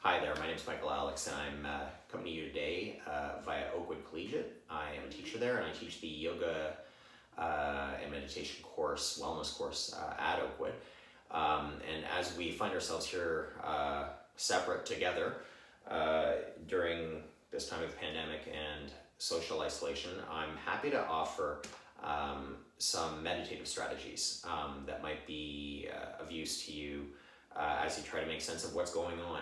Hi there, my name is Michael Alex, and I'm coming to you today via Oakwood Collegiate. I am a teacher there, and I teach the yoga and meditation course, wellness course at Oakwood. And as we find ourselves here separate together during this time of the pandemic and social isolation, I'm happy to offer some meditative strategies that might be of use to you as you try to make sense of what's going on.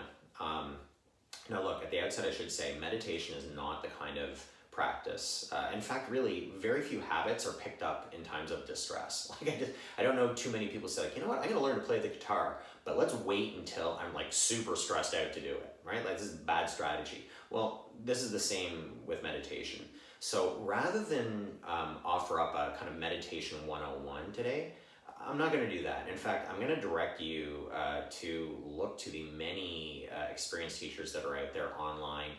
Now look, at the outset I should say meditation is not the kind of practice. In fact, really, very few habits are picked up in times of distress. I don't know too many people say, like, you know what, I'm gonna learn to play the guitar, but let's wait until I'm like super stressed out to do it, right? Like, this is bad strategy. Well, this is the same with meditation. So rather than offer up a kind of meditation 101 today, I'm not going to do that. In fact, I'm going to direct you to look to the many experienced teachers that are out there online,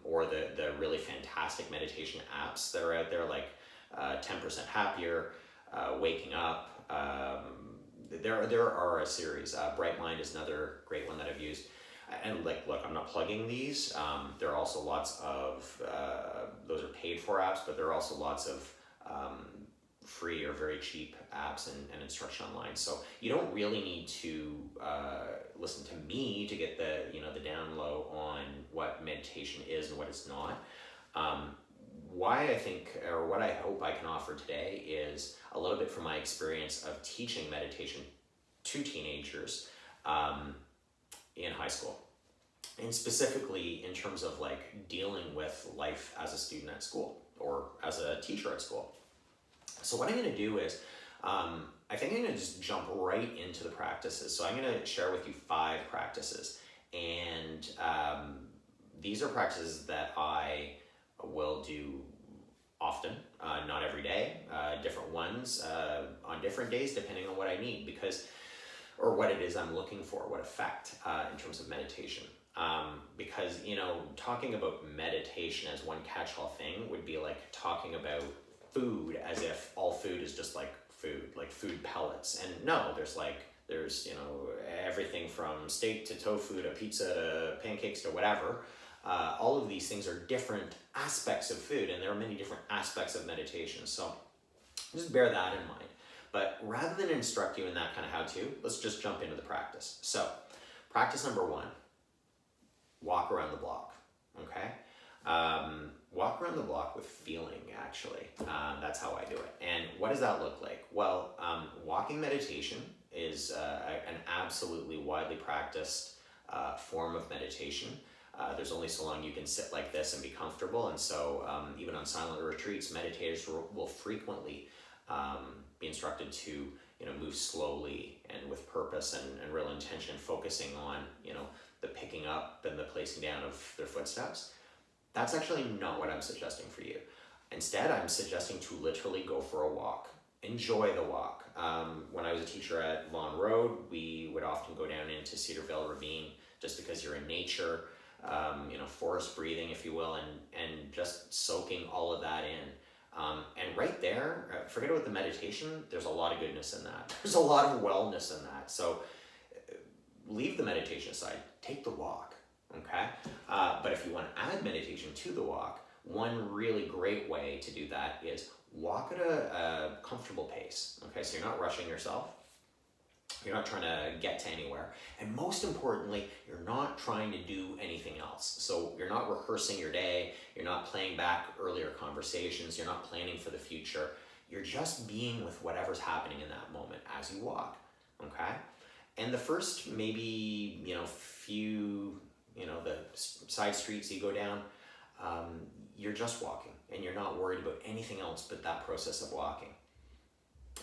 or the really fantastic meditation apps that are out there, like 10% Happier, Waking Up. There are a series. Bright Mind is another great one that I've used. And like, look, I'm not plugging these. There are also lots of, those are paid for apps, but there are also lots of free or very cheap apps and instruction online. So you don't really need to listen to me to get the down low on what meditation is and what it's not. Why I think, or what I hope I can offer today, is a little bit from my experience of teaching meditation to teenagers in high school, and specifically in terms of like dealing with life as a student at school or as a teacher at school. So what I'm going to do is, I think I'm going to just jump right into the practices. So I'm going to share with you 5 practices, and these are practices that I will do often, not every day, different ones on different days depending on what I need, or what it is I'm looking for, what effect in terms of meditation. Because, talking about meditation as one catch-all thing would be like talking about food as if all food is just like food pellets. And no, there's everything from steak to tofu to pizza to pancakes to whatever. All of these things are different aspects of food, and there are many different aspects of meditation. So just bear that in mind. But rather than instruct you in that kind of how-to, let's just jump into the practice. So practice number 1, walk around the block, okay? Walk around the block with feeling, actually. That's how I do it. And what does that look like? Well, walking meditation is an absolutely widely practiced form of meditation. There's only so long you can sit like this and be comfortable. And so even on silent retreats, meditators will frequently be instructed to move slowly and with purpose and real intention, focusing on the picking up and the placing down of their footsteps. That's actually not what I'm suggesting for you. Instead, I'm suggesting to literally go for a walk. Enjoy the walk. When I was a teacher at Vaughan Road, we would often go down into Cedarville Ravine just because you're in nature, forest breathing, if you will, and just soaking all of that in. And right there, forget about the meditation, there's a lot of goodness in that. There's a lot of wellness in that. So leave the meditation aside, take the walk. Okay, but if you want to add meditation to the walk, one really great way to do that is walk at a comfortable pace. Okay, so you're not rushing yourself, you're not trying to get to anywhere, and most importantly, you're not trying to do anything else. So you're not rehearsing your day, you're not playing back earlier conversations, you're not planning for the future. You're just being with whatever's happening in that moment as you walk. Okay, and the first maybe few the side streets you go down, you're just walking and you're not worried about anything else but that process of walking.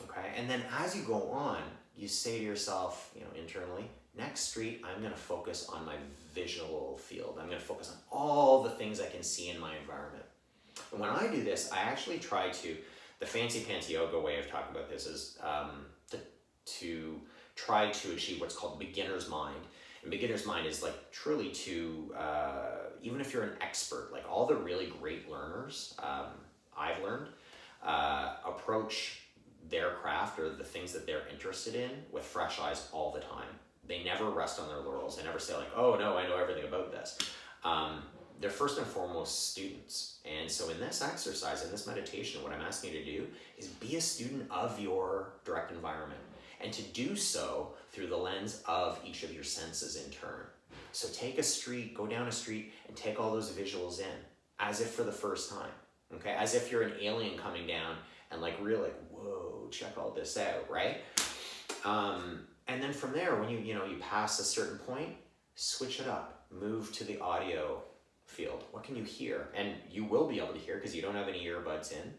Okay, and then as you go on, you say to yourself, internally, next street, I'm going to focus on my visual field. I'm going to focus on all the things I can see in my environment. And when I do this, I actually try to, the fancy pants yoga way of talking about this is to try to achieve what's called beginner's mind. And beginner's mind is like truly to, even if you're an expert, like all the really great learners I've learned, approach their craft or the things that they're interested in with fresh eyes all the time. They never rest on their laurels. They never say like, oh no, I know everything about this. They're first and foremost students. And so in this exercise, in this meditation, what I'm asking you to do is be a student of your direct environment, and to do so through the lens of each of your senses in turn. So take a street, go down a street, and take all those visuals in, as if for the first time, okay? As if you're an alien coming down and like really like, whoa, check all this out, right? And then from there, when you pass a certain point, switch it up, move to the audio field. What can you hear? And you will be able to hear because you don't have any earbuds in.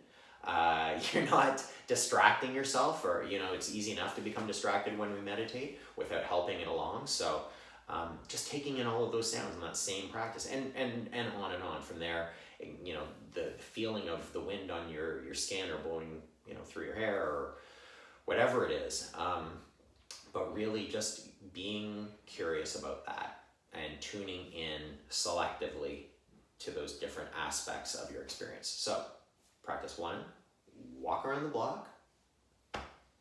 You're not distracting yourself, or it's easy enough to become distracted when we meditate without helping it along. So just taking in all of those sounds in that same practice, and on from there. The feeling of the wind on your skin or blowing through your hair or whatever it is, but really just being curious about that and tuning in selectively to those different aspects of your experience. So practice 1, walk around the block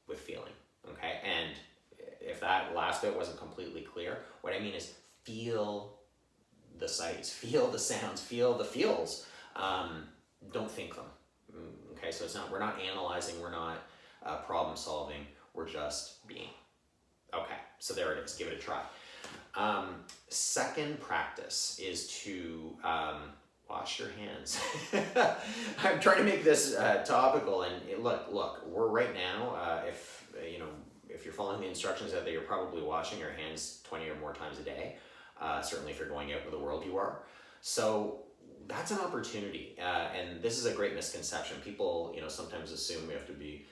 with feeling, okay? And if that last bit wasn't completely clear, what I mean is feel the sights, feel the sounds, feel the feels. Don't think them, okay? So we're not analyzing, we're not problem solving, we're just being. Okay, so there it is, give it a try. Second practice is to wash your hands. I'm trying to make this topical, and look, we're right now, if you're following the instructions out there, you're probably washing your hands 20 or more times a day. Certainly if you're going out into the world, you are. So that's an opportunity, and this is a great misconception. People, sometimes assume we have to be,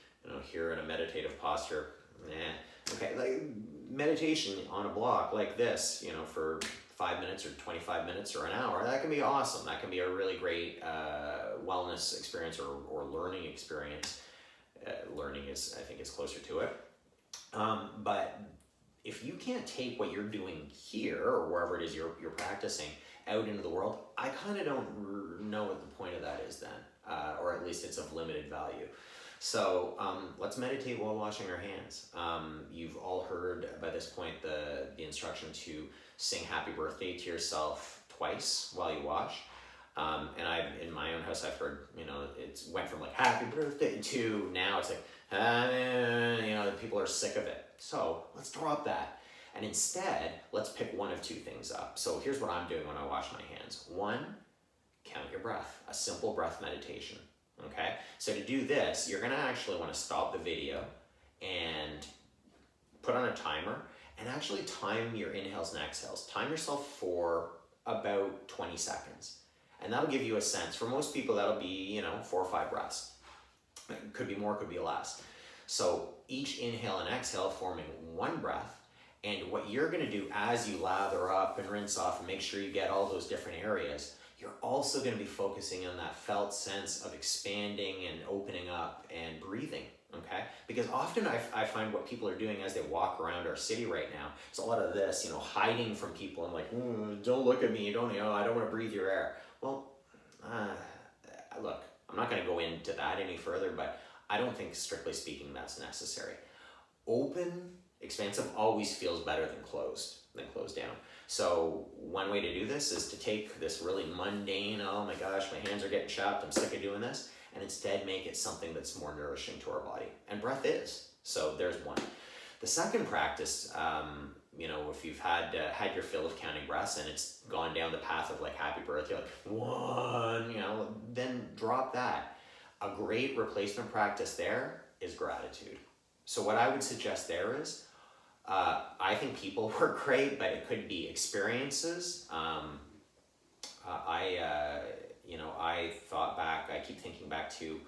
here in a meditative posture. Okay, like meditation on a block like this, for 5 minutes or 25 minutes or an hour, that can be awesome. That can be a really great wellness experience or learning experience. Learning I think is closer to it. But if you can't take what you're doing here or wherever it is you're practicing out into the world, I kind of don't know what the point of that is then, or at least it's of limited value. So let's meditate while washing our hands. You've all heard by this point the instruction to sing happy birthday to yourself twice while you wash. And in my own house, I've heard, it went from like happy birthday to now it's like, people are sick of it. So let's drop that. And instead, let's pick one of two things up. So here's what I'm doing when I wash my hands. 1, count your breath, a simple breath meditation. Okay, so to do this, you're gonna actually wanna stop the video and put on a timer and actually time your inhales and exhales. Time yourself for about 20 seconds. And that'll give you a sense. For most people, that'll be, 4 or 5 breaths. It could be more, could be less. So each inhale and exhale forming one breath. And what you're gonna do as you lather up and rinse off and make sure you get all those different areas, you're also going to be focusing on that felt sense of expanding and opening up and breathing, okay? Because often I find what people are doing as they walk around our city right now, it's a lot of this, hiding from people and like, don't look at me, I don't want to breathe your air. Well, look, I'm not going to go into that any further, but I don't think, strictly speaking, that's necessary. Open, expansive always feels better than closed down. So one way to do this is to take this really mundane, oh my gosh, my hands are getting chapped, I'm sick of doing this, and instead make it something that's more nourishing to our body. And breath is. So there's one. The second practice, if you've had your fill of counting breaths and it's gone down the path of like happy birthday, like 1, then drop that. A great replacement practice there is gratitude. So what I would suggest there is, I think people work great, but it could be experiences. I keep thinking back to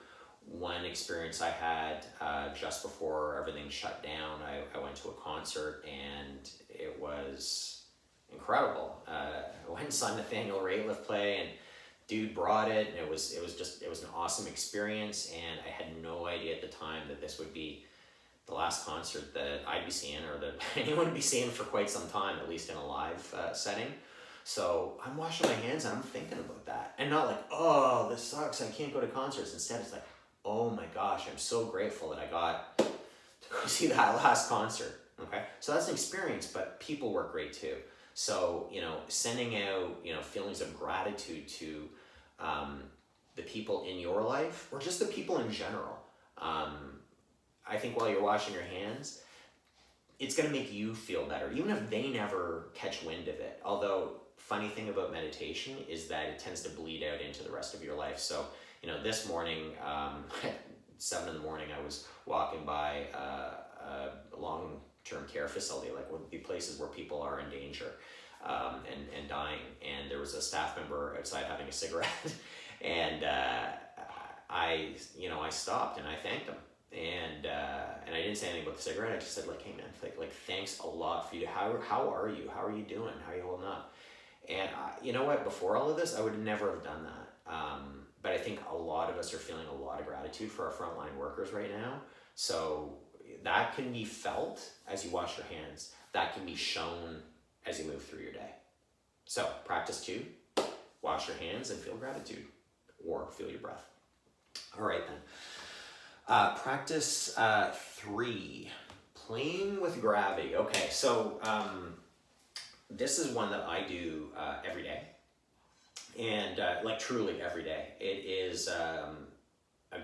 one experience I had just before everything shut down. I went to a concert and it was incredible. I went and saw Nathaniel Rateliff play, and dude brought it, and it was an awesome experience. And I had no idea at the time that this would be the last concert that I'd be seeing, or that anyone would be seeing for quite some time, at least in a live setting. So I'm washing my hands and I'm thinking about that. And not like, oh, this sucks, I can't go to concerts. Instead, it's like, oh my gosh, I'm so grateful that I got to go see that last concert. Okay, so that's an experience, but people work great too. So, sending out, feelings of gratitude to the people in your life, or just the people in general. I think while you're washing your hands, it's going to make you feel better, even if they never catch wind of it. Although, funny thing about meditation is that it tends to bleed out into the rest of your life. So, this morning, at 7 in the morning, I was walking by a long-term care facility, like the places where people are in danger and dying. And there was a staff member outside having a cigarette, and I stopped and I thanked him. And I didn't say anything about the cigarette. I just said, like, hey man, like thanks a lot for you. How are you? How are you doing? How are you holding up? And you know what? Before all of this, I would never have done that. But I think a lot of us are feeling a lot of gratitude for our frontline workers right now. So that can be felt as you wash your hands. That can be shown as you move through your day. So practice 2, wash your hands and feel gratitude, or feel your breath. All right then. Practice 3, playing with gravity. Okay, so this is one that I do every day, and like truly every day. It is a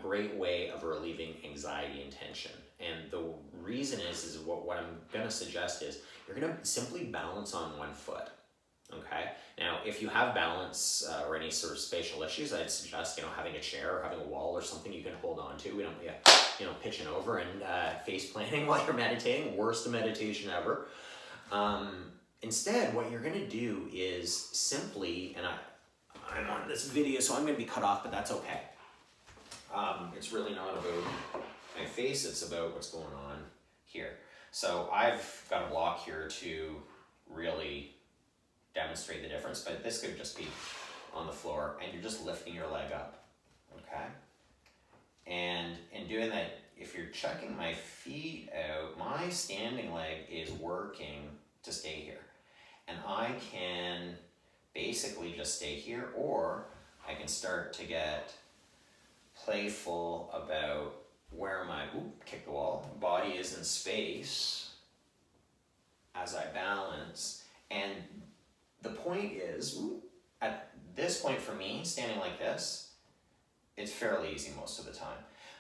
great way of relieving anxiety and tension. And the reason is what I'm going to suggest is you're going to simply balance on one foot. Okay. Now, if you have balance or any sort of spatial issues, I'd suggest having a chair or having a wall or something you can hold on to. We don't pitching over and face planting while you're meditating. Worst meditation ever. Instead, what you're going to do is simply, and I'm on this video, so I'm going to be cut off, but that's okay. It's really not about my face; it's about what's going on here. So I've got a block here to really demonstrate the difference, but this could just be on the floor and you're just lifting your leg up, okay? And in doing that, if you're checking my feet out, my standing leg is working to stay here. And I can basically just stay here, or I can start to get playful about where my, kick the wall, body is in space as I balance. And the point is, at this point for me, standing like this, it's fairly easy most of the time.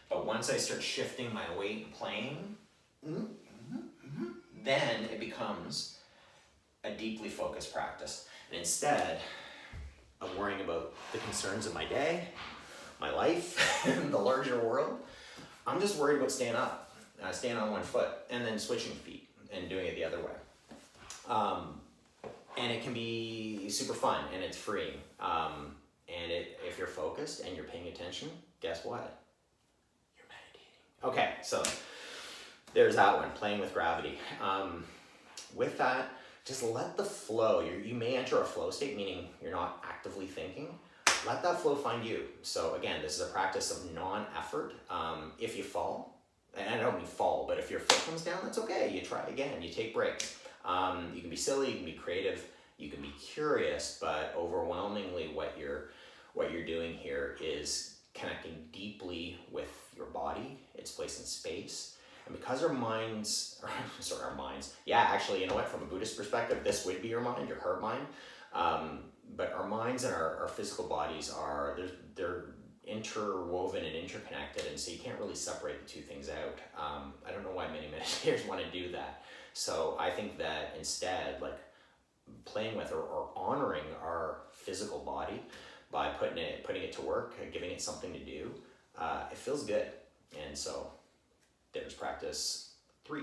But once I start shifting my weight and playing, then it becomes a deeply focused practice. And instead of worrying about the concerns of my day, my life, the larger world, I'm just worried about staying up, staying on one foot, and then switching feet and doing it the other way. And it can be super fun, and it's free. And if you're focused and you're paying attention, guess what? You're meditating. Okay, so there's that one, playing with gravity. With that, just let the flow. You may enter a flow state, meaning you're not actively thinking. Let that flow find you. So again, this is a practice of non-effort. If you fall, and I don't mean fall, but if your foot comes down, that's okay. You try again, you take breaks. You can be silly, you can be creative, you can be curious, but overwhelmingly what you're doing here is connecting deeply with your body, its place in space. And because our minds, actually, you know what, from a Buddhist perspective, this would be your mind, your heart mind. But our minds and our physical bodies they're interwoven and interconnected, and so you can't really separate the two things out. I don't know why many meditators want to do that. So I think that instead, like playing with or honoring our physical body by putting it to work, giving it something to do, it feels good. And so there's practice 3.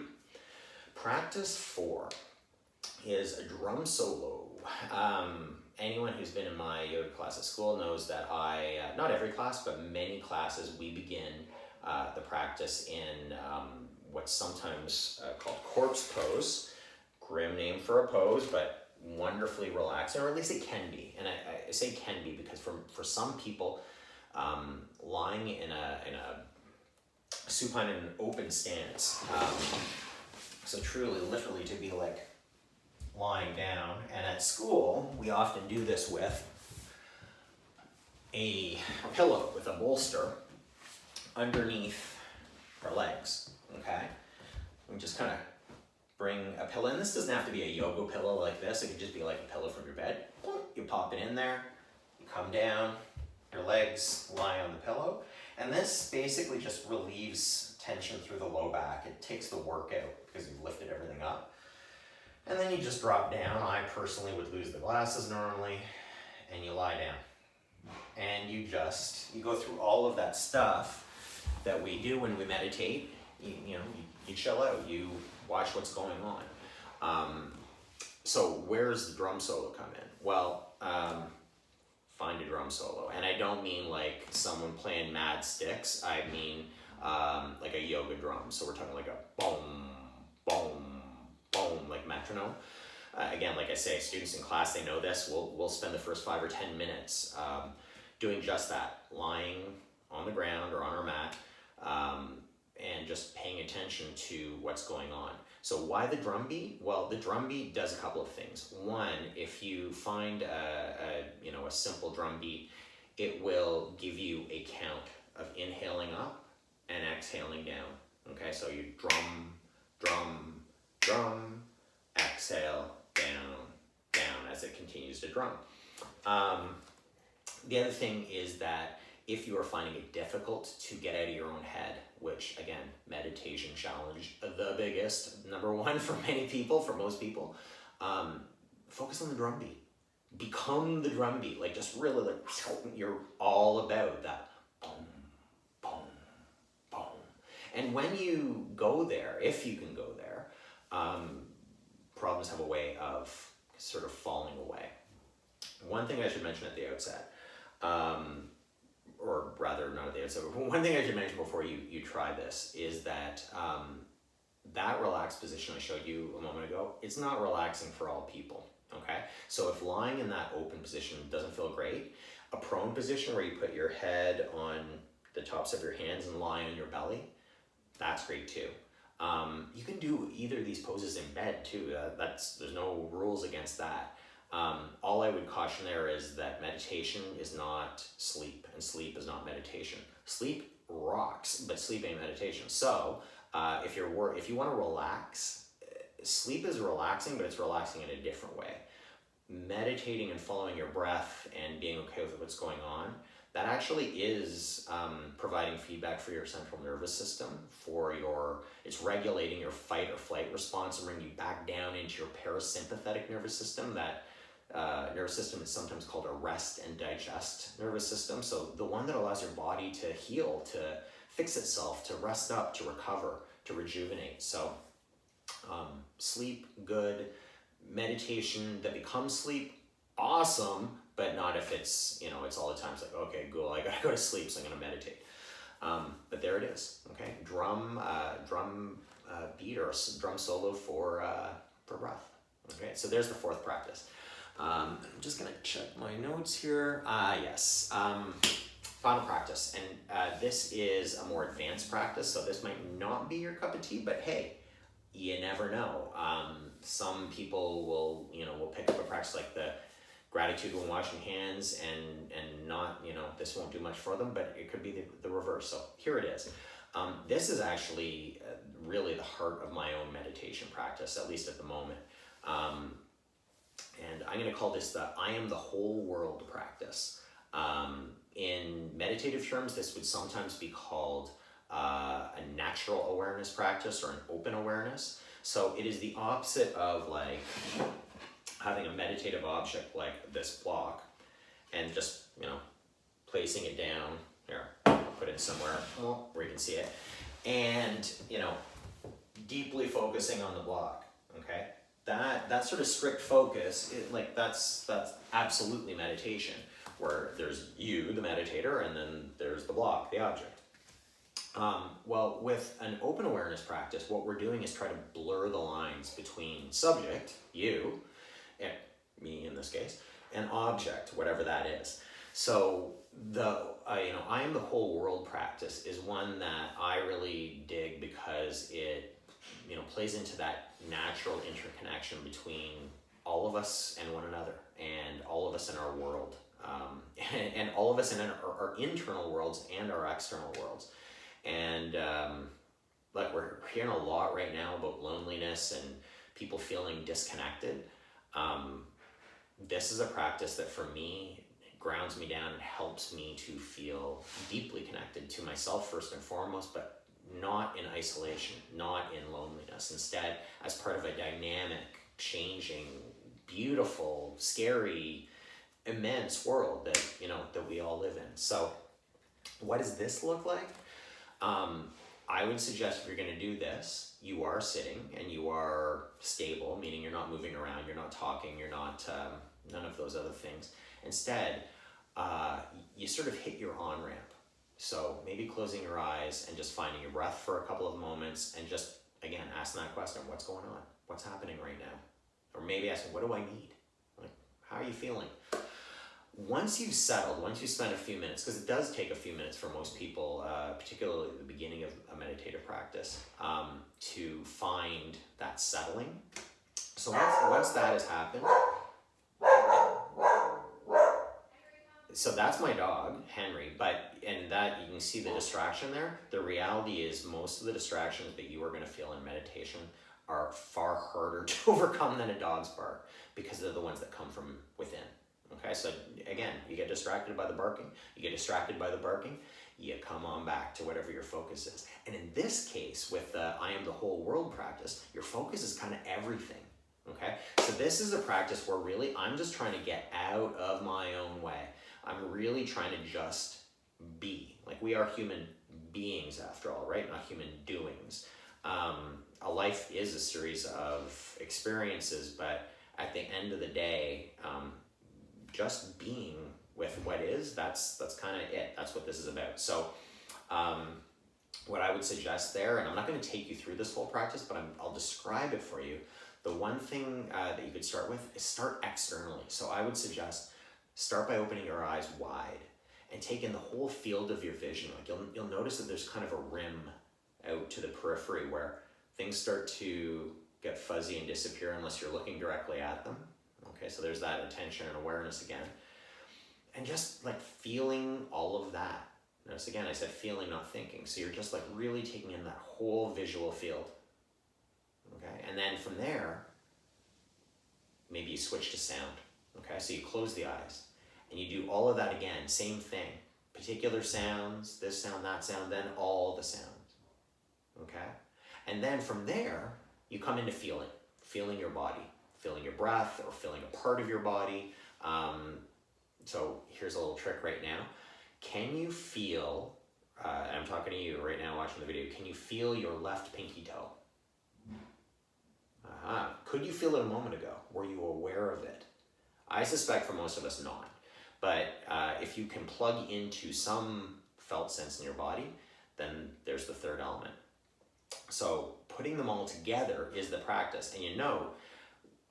Practice 4 is a drum solo. Anyone who's been in my yoga class at school knows that not every class, but many classes, we begin the practice in what's sometimes called corpse pose. Grim name for a pose, but wonderfully relaxing, or at least it can be. And I say can be because for some people, lying in a supine in an open stance, so truly, literally to be like lying down. And at school, we often do this with a pillow with a bolster underneath our legs, okay? We just kind of bring a pillow, and this doesn't have to be a yoga pillow like this, it could just be like a pillow from your bed. You pop it in there, you come down, your legs lie on the pillow, and this basically just relieves tension through the low back. It takes the work out because you've lifted everything up. And then you just drop down. I personally would lose the glasses normally, and you lie down. And you go through all of that stuff that we do when we meditate. You chill out, you watch what's going on. So where's the drum solo come in? Well, find a drum solo. And I don't mean like someone playing mad sticks. I mean like a yoga drum. So we're talking like a boom, boom, boom, like metronome. Again, like I say, students in class, they know this. We'll spend the first 5 or 10 minutes doing just that, lying on the ground or on our mat, and just paying attention to what's going on. So why the drum beat? Well, the drum beat does a couple of things. One, if you find a simple drum beat, it will give you a count of inhaling up and exhaling down. Okay, so you drum, drum, drum, exhale, down, down as it continues to drum. The other thing is that if you are finding it difficult to get out of your own head, which again, meditation challenge, the biggest, number one for many people, for most people, focus on the drum beat. Become the drum beat, like just really like, you're all about that boom, boom, boom. And when you go there, if you can go there, problems have a way of sort of falling away. One thing I should mention at the outset, or rather not at the outset, but one thing I should mention before you try this is that that relaxed position I showed you a moment ago, it's not relaxing for all people, okay? So if lying in that open position doesn't feel great, a prone position where you put your head on the tops of your hands and lie on your belly, that's great too. You can do either of these poses in bed too. There's no rules against that. All I would caution there is that meditation is not sleep, and sleep is not meditation. Sleep rocks, but sleep ain't meditation. So if you want to relax, sleep is relaxing, but it's relaxing in a different way. Meditating and following your breath and being okay with what's going on, that actually is providing feedback for your central nervous system, it's regulating your fight or flight response and bringing you back down into your parasympathetic nervous system. That nervous system is sometimes called a rest and digest nervous system. So the one that allows your body to heal, to fix itself, to rest up, to recover, to rejuvenate. So sleep, good. Meditation that becomes sleep, awesome, but not if it's all the time. It's like, okay, cool, I gotta go to sleep, so I'm gonna meditate. But there it is, okay? Drum beat or drum solo for breath. Okay, so there's the fourth practice. I'm just gonna check my notes here. Yes, final practice, and this is a more advanced practice, so this might not be your cup of tea, but hey, you never know. Some people will pick up a practice like the gratitude when washing hands and not, this won't do much for them, but it could be the reverse. So here it is. This is actually really the heart of my own meditation practice, at least at the moment. And I'm going to call this the I am the whole world practice. In meditative terms, this would sometimes be called a natural awareness practice or an open awareness. So it is the opposite of like having a meditative object like this block and just, placing it down here, put it somewhere where you can see it, and, deeply focusing on the block, okay? That sort of strict focus, that's absolutely meditation, where there's you, the meditator, and then there's the block, the object. Well, with an open awareness practice, what we're doing is try to blur the lines between subject, you, and me in this case, and object, whatever that is. So I am the whole world practice is one that I really dig because it, plays into that natural interconnection between all of us and one another, and all of us in our world, and all of us in our internal worlds and our external worlds. And like we're hearing a lot right now about loneliness and people feeling disconnected. This is a practice that for me grounds me down and helps me to feel deeply connected to myself first and foremost, but not in isolation, not in loneliness. Instead, as part of a dynamic, changing, beautiful, scary, immense world that, that we all live in. So what does this look like? I would suggest if you're going to do this, you are sitting and you are stable, meaning you're not moving around, you're not talking, you're not none of those other things. Instead, you sort of hit your on-ramp. So maybe closing your eyes and just finding your breath for a couple of moments and just, again, asking that question, what's going on? What's happening right now? Or maybe asking, what do I need? Like, how are you feeling? Once you've settled, once you spend a few minutes, because it does take a few minutes for most people, particularly at the beginning of a meditative practice, to find that settling. So once that has happened, so that's my dog, Henry, and that you can see the distraction there. The reality is most of the distractions that you are going to feel in meditation are far harder to overcome than a dog's bark because they're the ones that come from within. Okay, so again, you get distracted by the barking, you come on back to whatever your focus is. And in this case, with the I am the whole world practice, your focus is kind of everything. Okay, so this is a practice where really I'm just trying to get out of my own way. I'm really trying to just be. Like, we are human beings after all, right? Not human doings. A life is a series of experiences, but at the end of the day, just being with what is, that's kind of it. That's what this is about. So what I would suggest there, and I'm not going to take you through this whole practice, but I'll describe it for you. The one thing that you could start with is start externally. So I would suggest start by opening your eyes wide and take in the whole field of your vision. Like you'll notice that there's kind of a rim out to the periphery where things start to get fuzzy and disappear unless you're looking directly at them. Okay, so there's that attention and awareness again. And just like feeling all of that. Notice again, I said feeling, not thinking. So you're just like really taking in that whole visual field. Okay, and then from there, maybe you switch to sound. Okay, so you close the eyes and you do all of that again, same thing. Particular sounds, this sound, that sound, then all the sounds. Okay, and then from there, you come into feeling your body, feeling your breath or feeling a part of your body. So here's a little trick right now. Can you feel, and I'm talking to you right now watching the video, can you feel your left pinky toe? Could you feel it a moment ago? Were you aware of it? I suspect for most of us not. But if you can plug into some felt sense in your body, then there's the third element. So putting them all together is the practice. And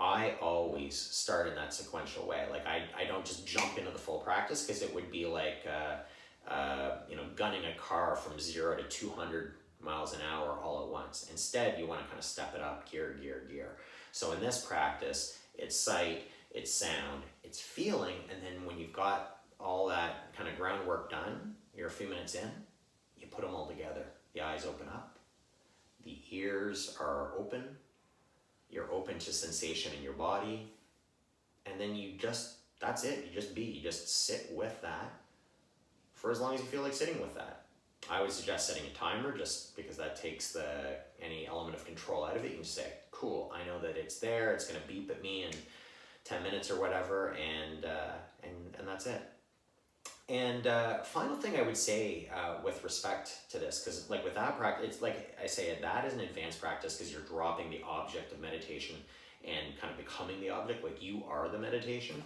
I always start in that sequential way. Like I don't just jump into the full practice because it would be like gunning a car from 0 to 200 miles an hour all at once. Instead, you want to kind of step it up, gear. So in this practice, it's sight, it's sound, it's feeling, and then when you've got all that kind of groundwork done, you're a few minutes in, you put them all together. The eyes open up, the ears are open, you're open to sensation in your body, and then that's it, you just sit with that for as long as you feel like sitting with that. I would suggest setting a timer just because that takes any element of control out of it. You can just say, cool, I know that it's there, it's gonna beep at me in 10 minutes or whatever, and that's it. And final thing I would say with respect to this, because like with that practice, it's like I say, that is an advanced practice because you're dropping the object of meditation and kind of becoming the object, like you are the meditation.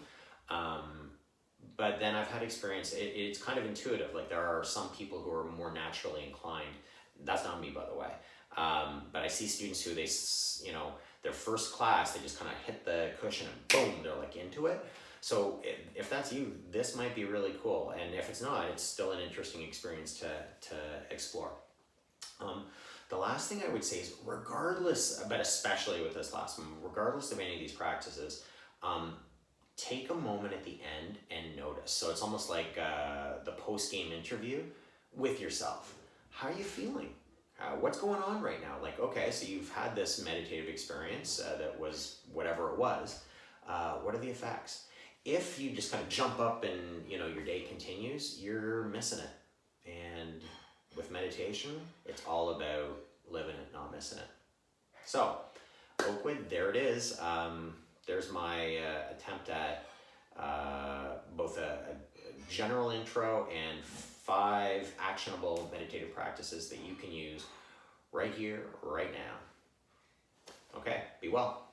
But then I've had experience, it's kind of intuitive. Like there are some people who are more naturally inclined. That's not me, by the way. But I see students who their first class, they just kind of hit the cushion and boom, they're like into it. So if that's you, this might be really cool. And if it's not, it's still an interesting experience to explore. The last thing I would say is regardless, but especially with this last one, regardless of any of these practices, take a moment at the end and notice. So it's almost like the post-game interview with yourself. How are you feeling? What's going on right now? Like, okay, so you've had this meditative experience that was whatever it was. What are the effects? If you just kind of jump up and your day continues, you're missing it. And with meditation, it's all about living it, not missing it. So, Oakwood, there it is. There's my attempt at both a general intro and 5 actionable meditative practices that you can use right here, right now. Okay, be well.